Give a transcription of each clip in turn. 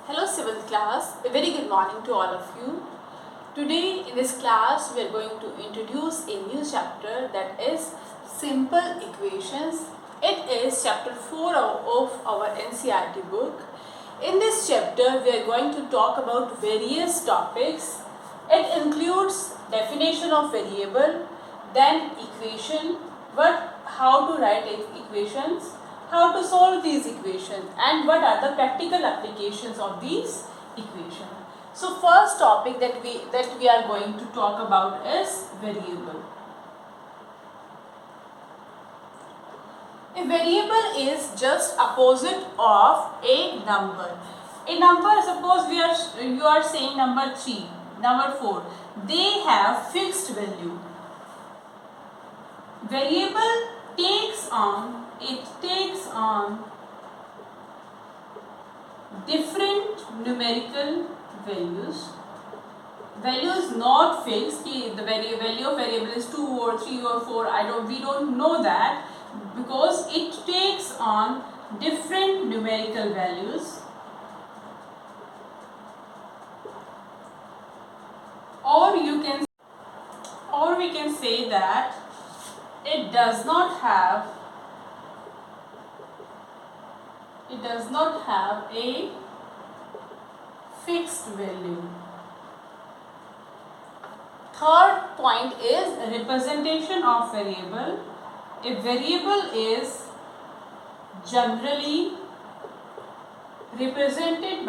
Hello 7th class, a very good morning to all of you. Today in this class we are going to introduce a new chapter, that is simple equations. It is chapter 4 of our NCERT book. In this chapter we are going to talk about various topics. It includes definition of variable, then equation, how to write equations, how to solve these equations, and what are the practical applications of these equations. So first topic that we are going to talk about is variable. A variable is just opposite of a number. A number, suppose you are saying number 3, number 4, they have fixed value. Variable takes on different numerical values. Value is not fixed. The value of variable is 2 or 3 or 4. We don't know that, because it takes on different numerical values. Or we can say that it does not have a fixed value. Third point is representation of variable. A variable is generally represented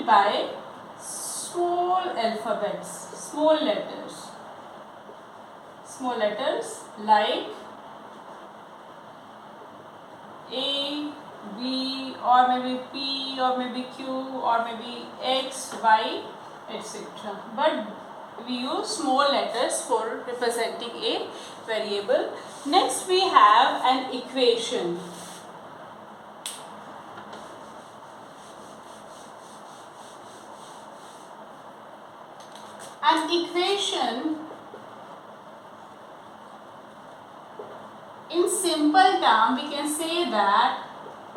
by small alphabets, small letters like A, B, or maybe P, or maybe Q, or maybe X, Y, etc. But we use small letters for representing a variable. Next we have an equation. An equation, in simple term, we can say that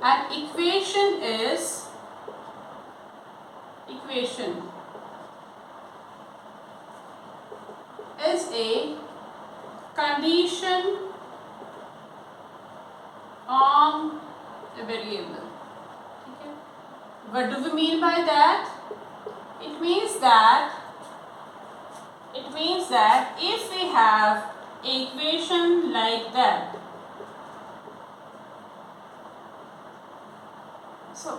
an equation is a condition on a variable. Okay. What do we mean by that? It means that if we have an equation like that, so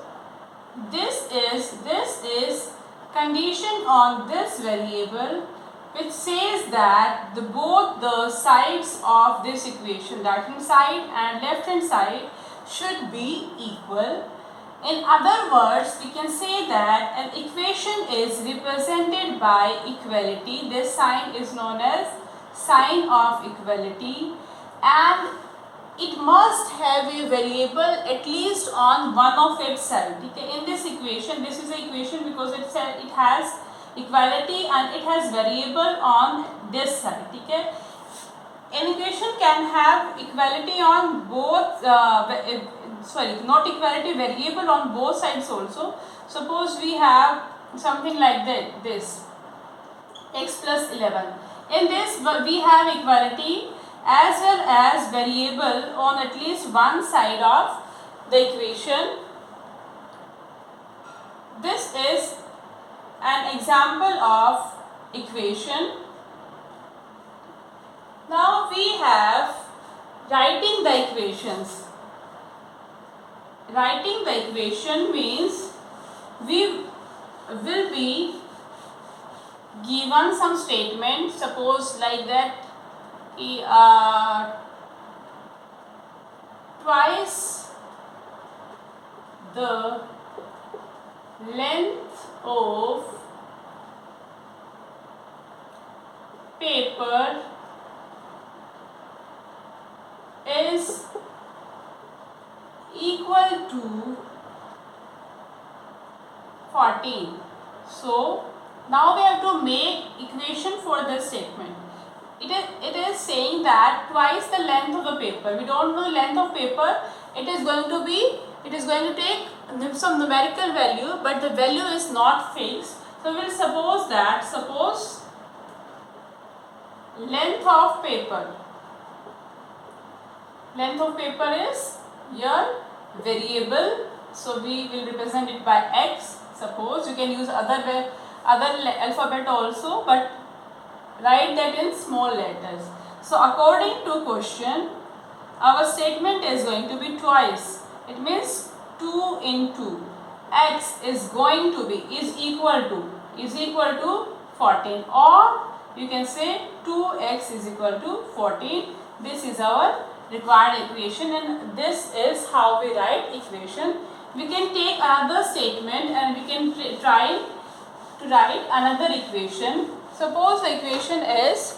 this is condition on this variable, which says that both the sides of this equation, right hand side and left hand side, should be equal. In other words, we can say that an equation is represented by equality. This sign is known as sign of equality, and it must have a variable at least on one of its sides. Okay? In this equation, this is an equation because it has equality and it has variable on this side. Okay? An equation can have equality on both, not equality, variable on both sides also. Suppose we have something like this, x plus 11. In this we have equality as well as variable on at least one side of the equation. This is an example of equation. Now we have writing the equations. Writing the equation means we will be given some statement, suppose like that, twice the length of paper is equal to 14. So now we have to make equation for this statement. it is saying that twice the length of the paper. We don't know the length of paper. It is going to take some numerical value, but the value is not fixed. So we'll suppose length of paper is your variable. So we will represent it by x. Suppose you can use other alphabet also, but write that in small letters. So according to question, our statement is going to be twice. It means 2 into x is equal to 14, or you can say 2x is equal to 14. This is our required equation, and this is how we write equation. We can take another statement and we can try to write another equation. Suppose the equation is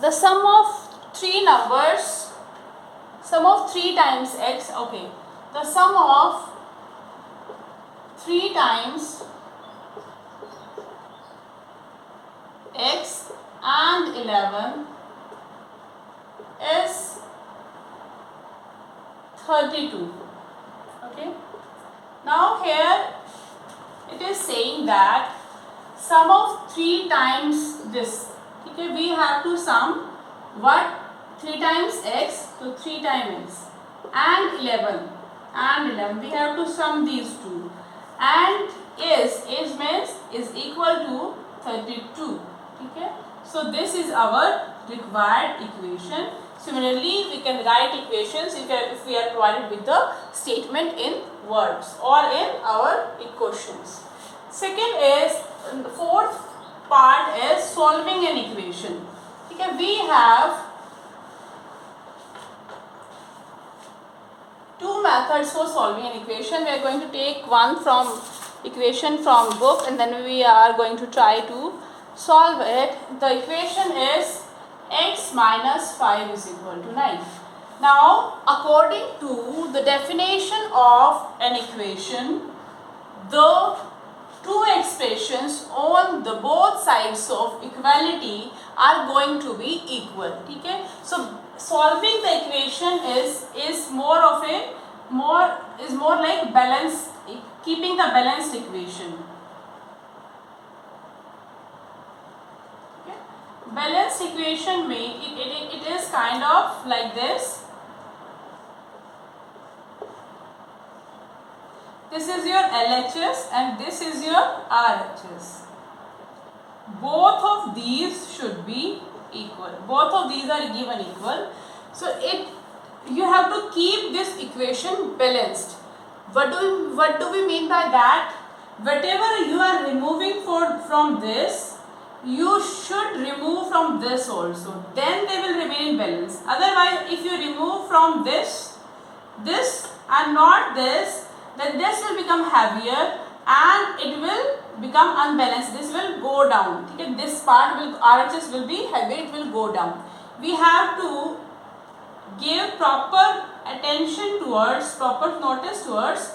the sum of three times x. Okay, the sum of 3 times x and 11 is 32. Okay, now here it is saying that sum of 3 times this. Okay, we have to sum what? 3 times x, so 3 times x, and 11 we have to sum these two, and is means is equal to 32. Okay, so this is our required equation. Similarly, we can write equations if we are provided with the statement in words or in our equations. Second is, the fourth part is solving an equation. Okay, we have two methods for solving an equation. We are going to take one from equation from book, and then we are going to try to solve it. The equation is x minus 5 is equal to 9. Now, according to the definition of an equation, the two expressions on the both sides of equality are going to be equal. Okay, so solving the equation is more like balance, keeping the balanced equation. Okay, balanced equation it is kind of like this. This is your LHS and this is your RHS. Both of these should be equal. Both of these are given equal. So you have to keep this equation balanced. What do we mean by that? Whatever you are removing from this, you should remove from this also. Then they will remain in balance. Otherwise, if you remove from this and not this, then this will become heavier and it will become unbalanced. This will go down. Okay, this part will, RHS will be heavy, it will go down. We have to give proper attention towards, proper notice towards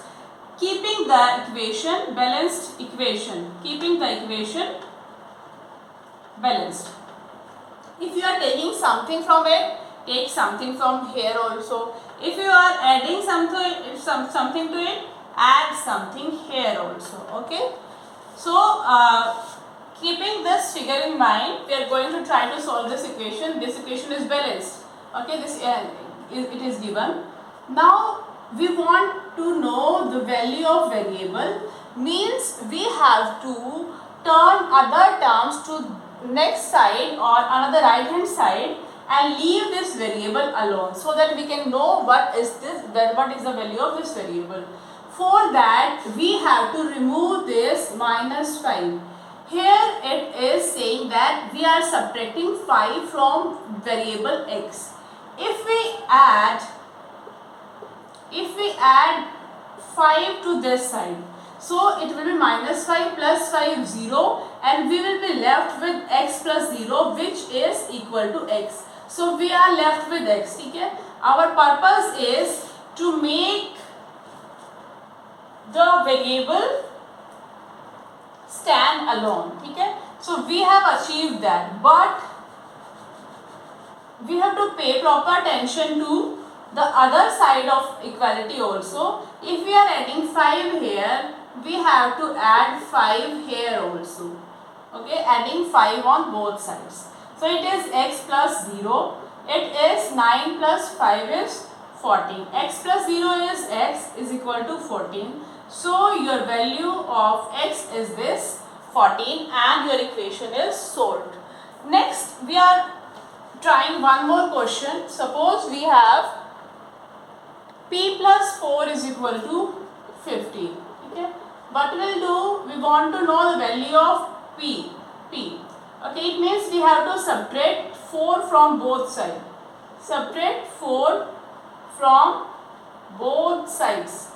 keeping the equation balanced equation, keeping the equation balanced. If you are taking something from it, take something from here also. If you are adding something to it, add something here also. Okay, so keeping this figure in mind, we are going to try to solve this equation. This equation is balanced. Okay, this it is given. Now we want to know the value of variable, means we have to turn other terms to next side or another right hand side and leave this variable alone, so that we can know what is the value of this variable. For that, we have to remove this minus 5. Here it is saying that we are subtracting 5 from variable x. If we add 5 to this side, so it will be minus 5 plus 5 0, and we will be left with x plus 0, which is equal to x. So we are left with x. Okay? Our purpose is to make the variable stand alone. Okay? So we have achieved that, but we have to pay proper attention to the other side of equality also. If we are adding 5 here, we have to add 5 here also. Okay, adding 5 on both sides. So it is x plus 0. It is 9 plus 5 is 14. X plus 0 is x is equal to 14. So your value of x is this 14 and your equation is solved. Next we are trying one more question. Suppose we have p plus 4 is equal to 15. Okay. What we'll do, we want to know the value of p. Okay, it means we have to subtract 4 from both sides. Subtract 4 from both sides.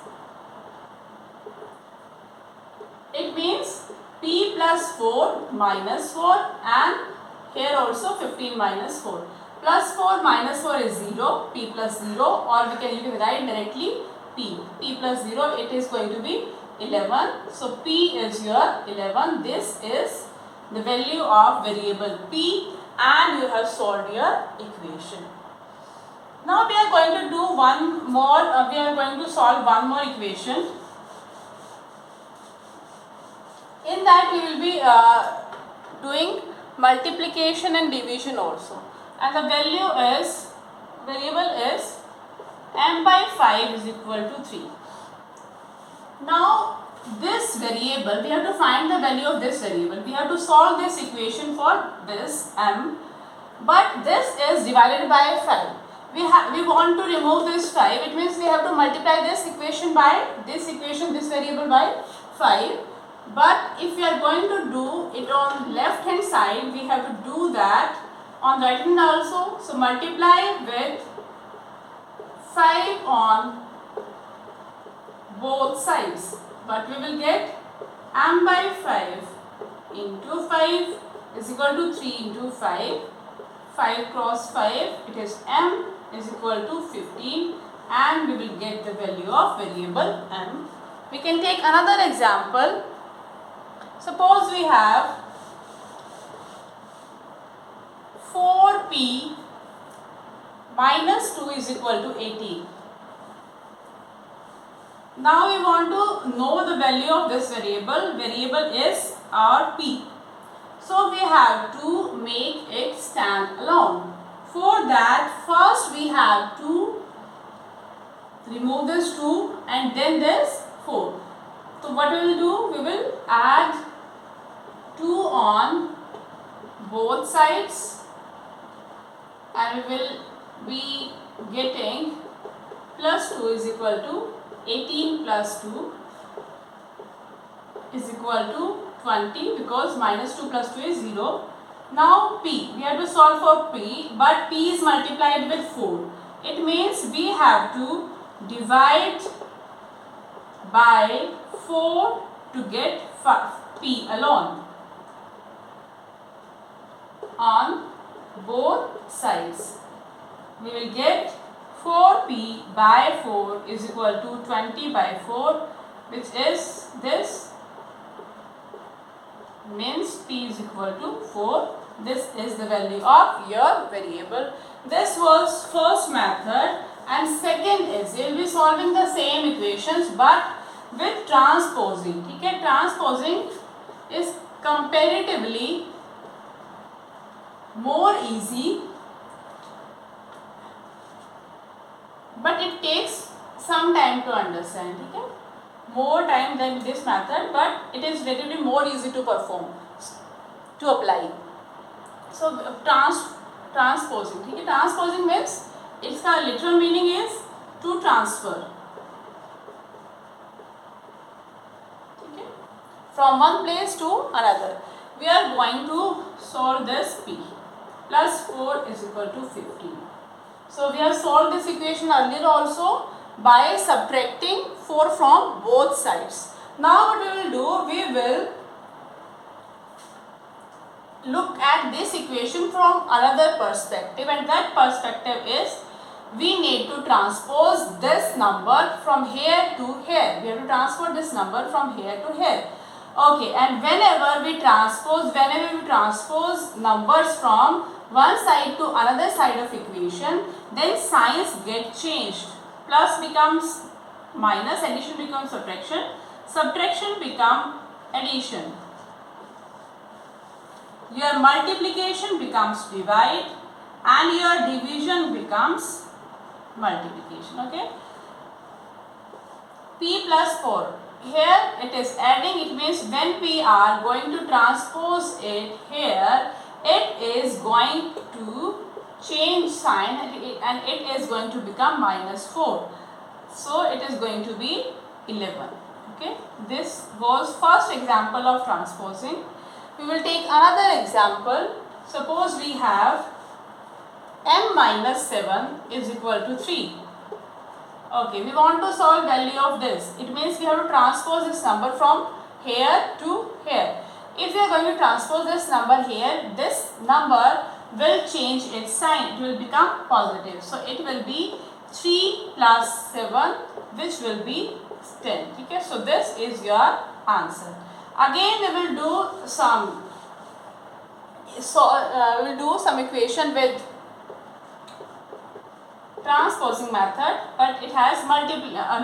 It means p plus 4 minus 4 and here also 15 minus 4. Plus 4 minus 4 is 0, p plus 0, or you can write directly p. P plus 0, it is going to be 11. So p is your 11. This is the value of variable p and you have solved your equation. Now we are going to do one more, we are going to solve one more equation. In that we will be doing multiplication and division also. And the variable is m by 5 is equal to 3. Now this variable, we have to find the value of this variable. We have to solve this equation for this m, but this is divided by 5. We want to remove this 5. It means we have to multiply this equation by this variable by 5. But if we are going to do it on left hand side, we have to do that on right hand also. So multiply with 5 on both sides. But we will get m by 5 into 5 is equal to 3 into 5. 5 cross 5, it is m is equal to 15 and we will get the value of variable m. We can take another example. Suppose we have 4p minus 2 is equal to 18. Now we want to know the value of this variable. Variable is our p. So we have to make it stand alone. For that, first we have to remove this 2 and then this 4. So what we will do? We will add 2 on both sides and we will be getting plus 2 is equal to 18 plus 2 is equal to 20 because minus 2 plus 2 is 0. Now p, we have to solve for p, but p is multiplied with 4. It means we have to divide by 4 to get p alone on both sides. We will get 4p by 4 is equal to 20 by 4, which is this, means p is equal to 4. This is the value of your variable. This was first method, and second is you will be solving the same equations but with transposing. Okay, transposing is comparatively more easy, but it takes some time to understand. Okay, more time than this method, but it is relatively more easy to perform, to apply. So transposing. Okay, transposing means its literal meaning is to transfer. Okay, from one place to another. We are going to solve this p. Plus 4 is equal to 15. So we have solved this equation earlier also by subtracting 4 from both sides. Now what we will do, we will look at this equation from another perspective, and that perspective is we need to transpose this number from here to here. We have to transfer this number from here to here. Okay, and whenever we transpose numbers from one side to another side of equation, then signs get changed. Plus becomes minus, addition becomes subtraction, subtraction become addition. Your multiplication becomes divide and your division becomes multiplication. Okay. P plus 4. Here it is adding, it means when we are going to transpose it here, it is going to change sign and it is going to become minus 4. So it is going to be 11. Okay. This was first example of transposing. We will take another example. Suppose we have m minus 7 is equal to 3. Okay, we want to solve value of this. It means we have to transpose this number from here to here. If we are going to transpose this number here, this number will change its sign. It will become positive. So it will be 3 plus 7, which will be 10. Okay, so this is your answer. Again, we will do some equation with transposing method, but it has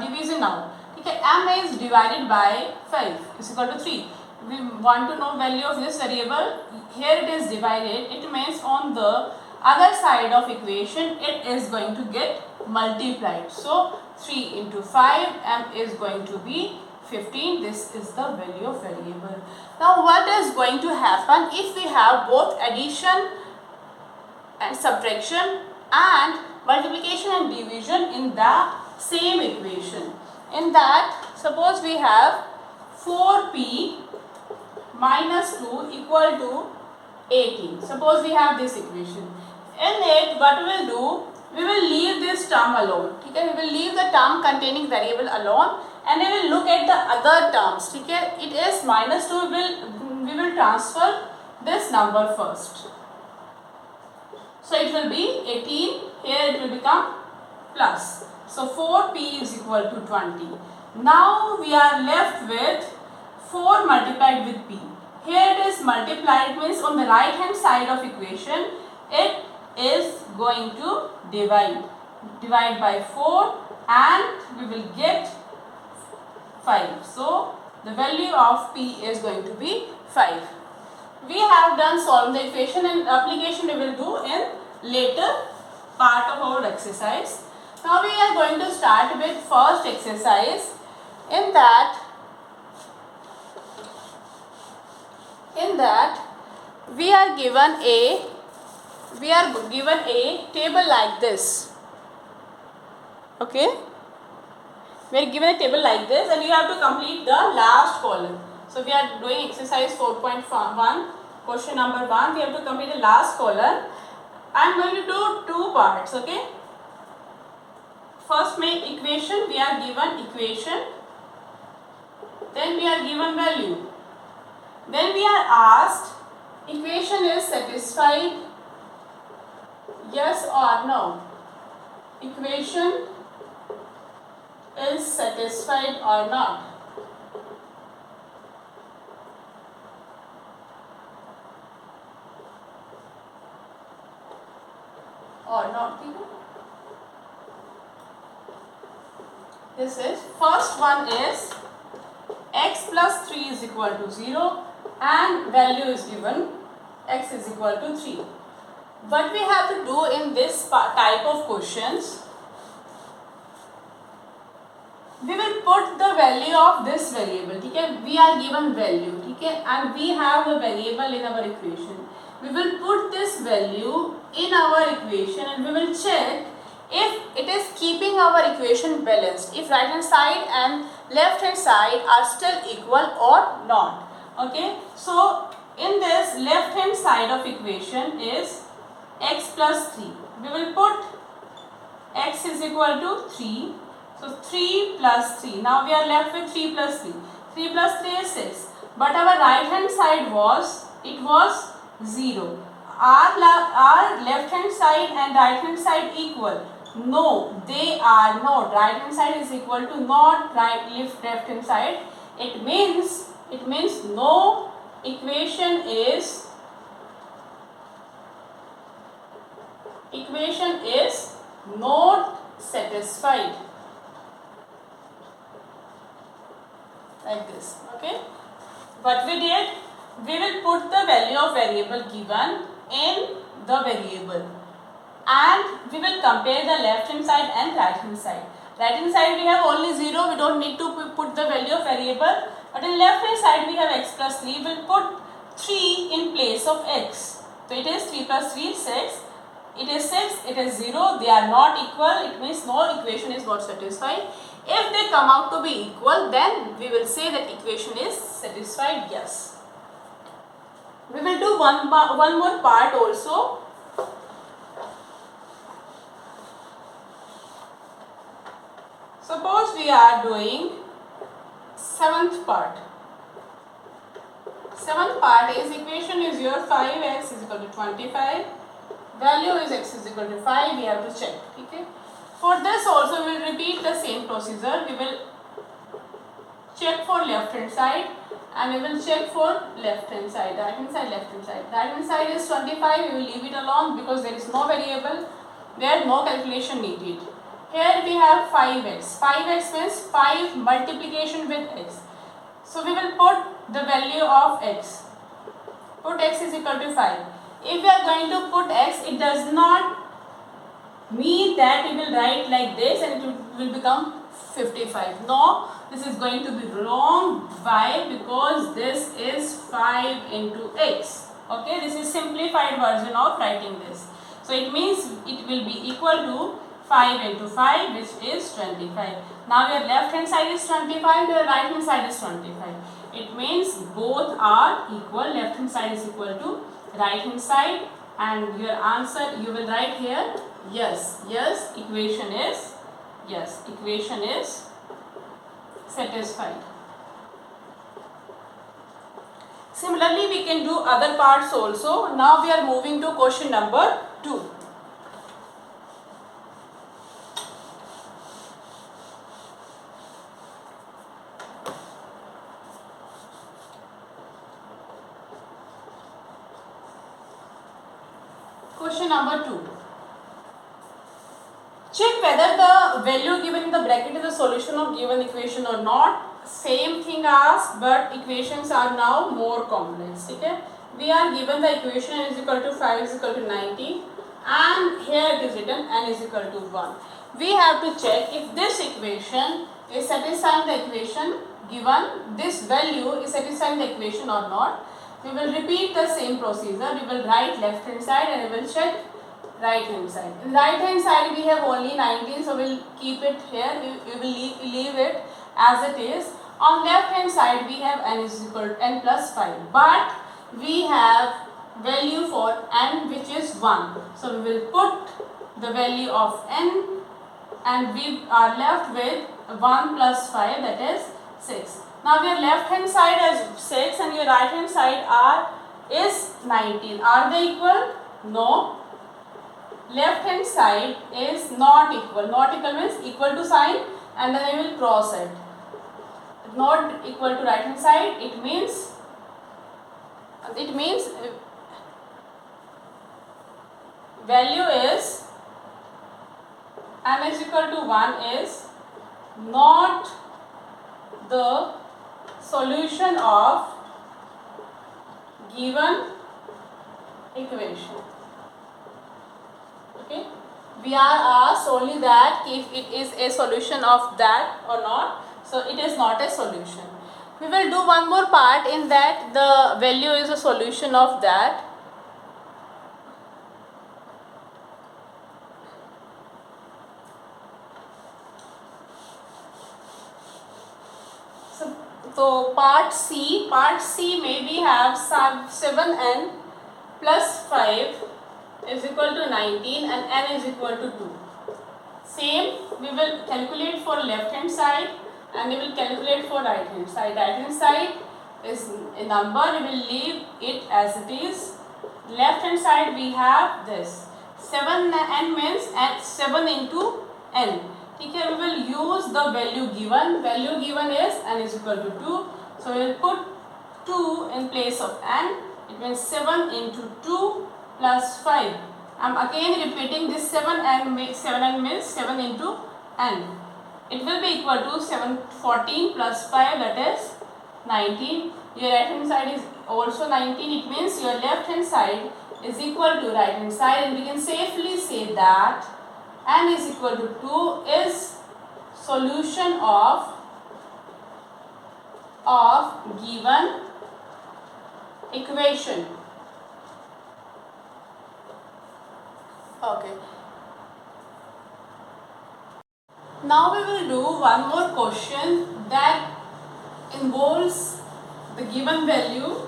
division now. Okay, m is divided by 5 is equal to 3. We want to know value of this variable. Here it is divided. It means on the other side of equation it is going to get multiplied. So 3 into 5, m is going to be 15. This is the value of variable. Now what is going to happen if we have both addition and subtraction and multiplication and division in the same equation? In that, suppose we have 4p minus 2 equal to 18. Suppose we have this equation. In it, what we will do, we will leave this term alone. Okay? We will leave the term containing variable alone and we will look at the other terms. Okay? It is minus 2, we will transfer this number first. So it will be 18, here it will become plus. So 4p is equal to 20. Now we are left with 4 multiplied with p. Here it is multiplied, means on the right hand side of equation it is going to divide. Divide by 4 and we will get 5. So the value of p is going to be 5. We have done solving the equation, and application we will do in later part of our exercise. Now we are going to start with first exercise. In that we are given a table like this. Okay, we are given a table like this and you have to complete the last column. So we are doing exercise 4.1, question number 1. We have to complete the last column. I am going to do two parts. Okay, first make equation. We are given equation, then we are given value. Then we are asked equation is satisfied, yes or no. Equation is satisfied or not. Or not. This is first one is x plus 3 is equal to 0 and value is given x is equal to 3. What we have to do in this type of questions, we will put the value of this variable. Okay? We are given value, okay? And we have a variable in our equation. We will put this value in our equation and we will check if it is keeping our equation balanced, if right hand side and left hand side are still equal or not. Okay, so in this left hand side of equation is x plus 3. We will put x is equal to 3. So 3 plus 3. Now we are left with 3 plus 3. 3 plus 3 is 6. But our right hand side was 0. Are left hand side and right hand side equal? No, they are not. Right hand side is equal to not left hand side. It means it means no equation is not satisfied, like this. Okay, what we did, we will put the value of variable given in the variable and we will compare the left hand side and right hand side. Right hand side we have only 0, we don't need to put the value of variable, but in left hand side we have x plus 3, we will put 3 in place of x. So it is 3 plus 3 6, it is 6, it is 0, they are not equal, it means no equation is not satisfied. If they come out to be equal, then we will say that equation is satisfied, yes. We will do one more part also. Suppose we are doing seventh part. Seventh part is equation is your 5x is equal to 25. Value is x is equal to 5. We have to check. Okay. For this also we will repeat the same procedure. We will check for left hand side and we will check for left hand side, right hand side, left hand side. Right hand side is 25. We will leave it alone because there is no variable. There is no calculation needed. Here we have 5x. 5x means 5 multiplication with x. So we will put the value of x. Put x is equal to 5. If we are going to put x, it does not mean that we will write like this and it will become 55. No, this is going to be wrong. Why? Because this is 5 into x. Okay, this is simplified version of writing this. So it means it will be equal to 5 into 5, which is 25. Now your left hand side is 25, your right hand side is 25. It means both are equal. Left hand side is equal to right hand side and your answer you will write here yes. Yes, equation is satisfied. Similarly, we can do other parts also. Now we are moving to question number 2. Question number 2. Check whether the value given in the bracket is a solution of given equation or not. Same thing asked, but equations are now more complex. Okay? We are given the equation n is equal to 5 is equal to 90 and here it is written n is equal to 1. We have to check if this equation is satisfying the equation given, this value is satisfying the equation or not. We will repeat the same procedure. We will write left hand side and we will check right hand side. In right hand side we have only 19, so we will keep it here. We will leave it as it is. On left hand side we have n is equal to n plus 5, but we have value for n which is 1. So we will put the value of n and we are left with 1 plus 5, that is 6. Now your left hand side is 6 and your right hand side is 19. Are they equal? No. Left hand side is not equal. Not equal means equal to sign and then I will cross it. Not equal to right hand side, it means value is n is equal to 1 is not the solution of given equation. Okay, we are asked only that if it is a solution of that or not. So it is not a solution. We will do one more part in that the value is a solution of that. So part C may we have 7n plus 5 is equal to 19 and n is equal to 2. Same, we will calculate for left hand side and we will calculate for right hand side. Right hand side is a number, we will leave it as it is. Left hand side we have this 7n means 7 into n. Okay, we will use the value given. Value given is n is equal to 2. So we will put 2 in place of n. It means 7 into 2 plus 5. I am again repeating this 7n means 7 into n. It will be equal to 14 plus 5, that is 19. Your right hand side is also 19. It means your left hand side is equal to right hand side, and we can safely say that n is equal to 2 is solution of given equation. Okay. Now we will do one more question that involves the given value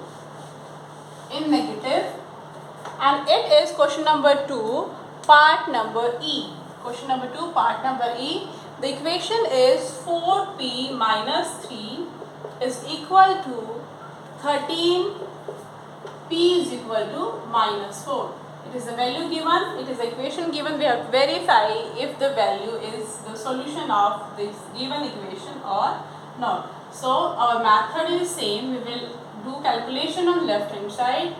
in negative, and it is question number 2, part number E. Question number 2, part number E. The equation is 4p minus 3 is equal to 13, p is equal to minus 4. It is the value given, it is the equation given. We have to verify if the value is the solution of this given equation or not. So our method is same. We will do calculation on left hand side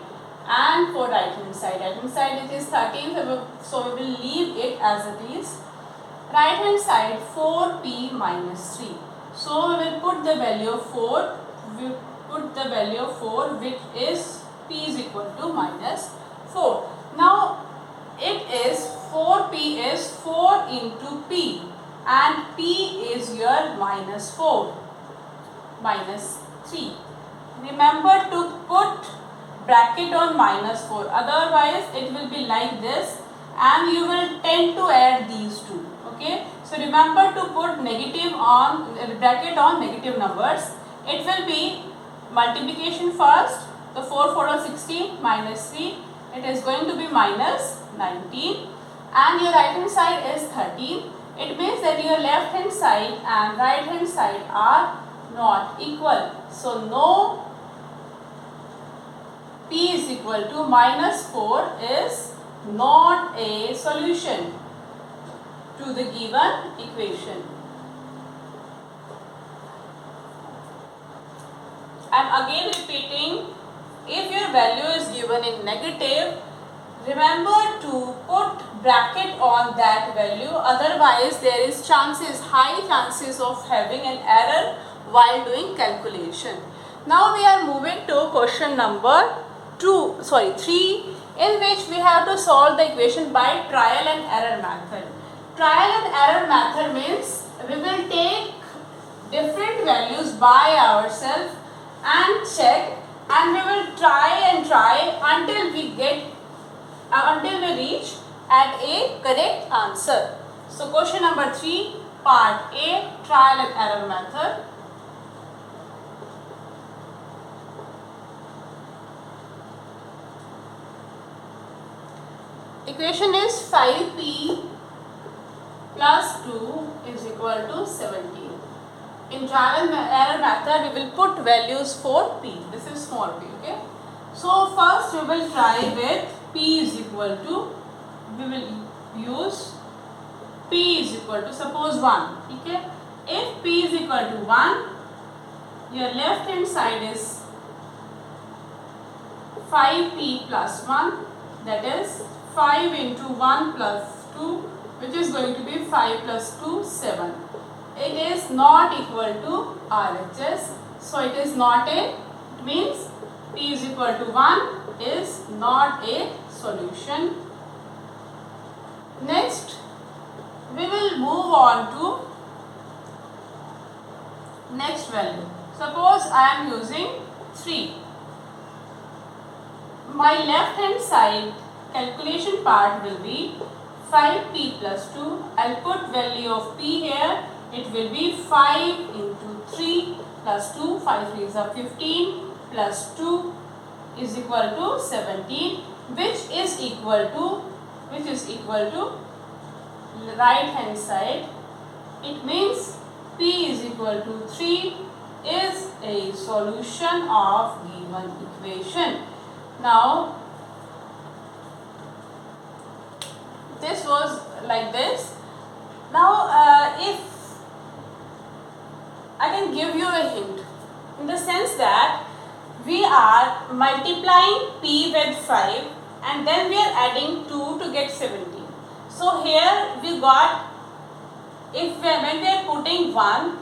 and for right hand side. Right hand side it is 13, so we will leave it as it is. Right hand side 4p minus 3. So we will put the value of 4. We put the value of 4, which is p is equal to minus 4. Now it is 4p is 4 into p, and p is your minus 4 minus 3. Remember to put bracket on minus 4, otherwise it will be like this and you will tend to add these two. Okay, so remember to put negative on bracket on negative numbers. It will be multiplication first. The 4 4 are 16 minus 3. It is going to be minus 19, and your right hand side is 13. It means that your left hand side and right hand side are not equal. So no p is equal to minus 4 is not a solution to the given equation. I am again repeating, if your value is given in negative, remember to put bracket on that value, otherwise there is high chances of having an error while doing calculation. Now we are moving to question number 3, in which we have to solve the equation by trial and error method. Trial and error method means we will take different values by ourselves and check, and we will try until we reach at a correct answer. So question number 3, part A, trial and error method. Equation is 5p plus 2 is equal to 17. In trial and error method, we will put values for p. This is small p, okay. So first we will try with p is equal to, we will use p is equal to, suppose 1, okay. If p is equal to 1, your left hand side is 5p plus 1, that is 5 into 1 plus 2, which is going to be 5 plus 2, 7. It is not equal to RHS, so it is not it means p is equal to 1 is not a solution. Next, we will move on to next value. Suppose I am using 3. My left hand side calculation part will be 5p plus 2. I'll put value of p here. It will be 5 into 3 plus 2, 5 3s are 15 plus 2 is equal to 17, which is equal to right hand side. It means p is equal to 3 is a solution of given equation. Now this was like this. Now if I can give you a hint, in the sense that we are multiplying p with 5 and then we are adding 2 to get 17. So here we got, when we are putting 1,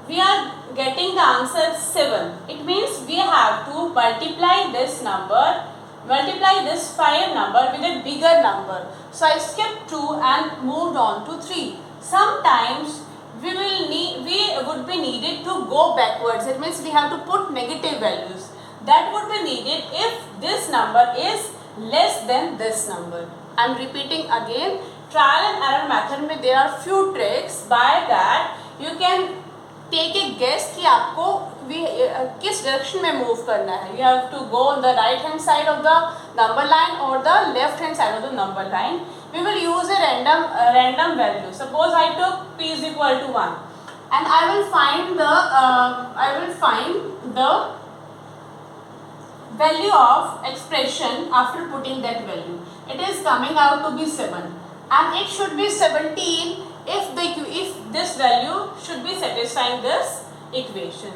we are getting the answer 7. It means we have to multiply this 5 number with a bigger number. So I skipped 2 and moved on to 3. Sometimes we would be needed to go backwards. It means we have to put negative values. That would be needed if this number is less than this number. I am repeating again. Trial and error method में there are few tricks. By that you can take a guess कि आपको किस direction में move करना है. You have to go on the right hand side of the number line or the left hand side of the number line. We will use a random value. Suppose I took p is equal to 1 and I will find the value of expression after putting that value. It is coming out to be 7 and it should be 17 if this value should be satisfying this equation.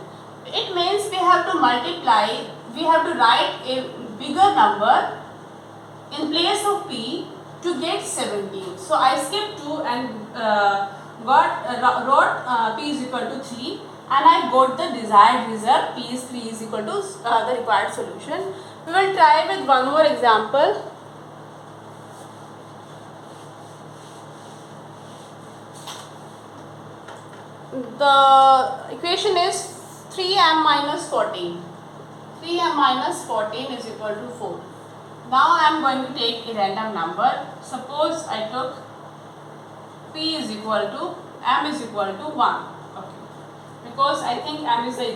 It means we have to multiply, we have to write a bigger number in place of p to get 17. So I skipped 2 and wrote p is equal to 3 and I got the desired result. P is 3 is equal to the required solution. We will try with one more example. The equation is 3m minus 14. 3m minus 14 is equal to 4. Now I am going to take a random number. Suppose I took p is equal to m is equal to 1. Okay. Because I think m is the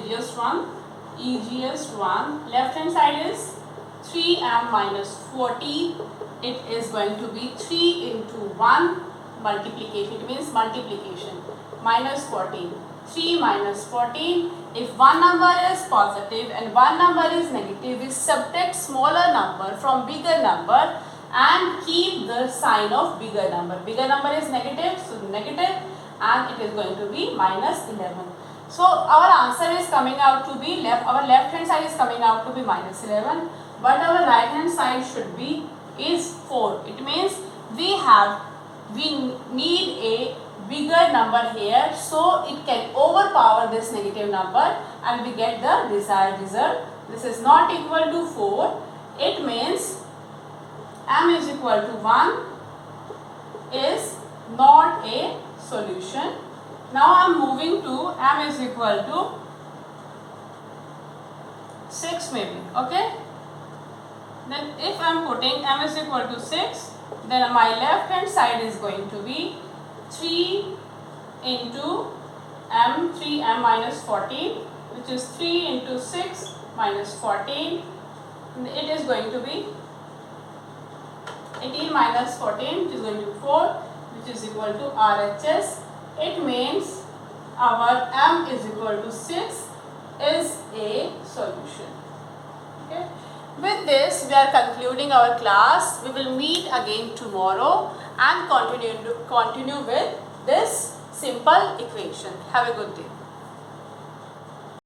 easiest one. Left hand side is 3m minus 14. It is going to be 3 into 1 multiplication. It means multiplication. Minus 14. 3 minus 14. If one number is positive and one number is negative, we subtract smaller number from bigger number and keep the sign of bigger number. Bigger number is negative, so negative, and it is going to be minus 11. So our answer is coming out to be our left hand side is coming out to be minus 11, but our right hand side should be is 4. It means we need a bigger number here so it can overpower this negative number and we get the desired result. This is not equal to 4. It means m is equal to 1 is not a solution. Now I am moving to m is equal to 6 maybe. Okay. Then if I am putting m is equal to 6, then my left hand side is going to be 3 into 3m minus 14, which is 3 into 6 minus 14. It is going to be 18 minus 14, which is going to be 4, which is equal to RHS. It means our m is equal to 6 is a solution. Okay. With this, we are concluding our class. We will meet again tomorrow and continue with this simple equation. Have a good day.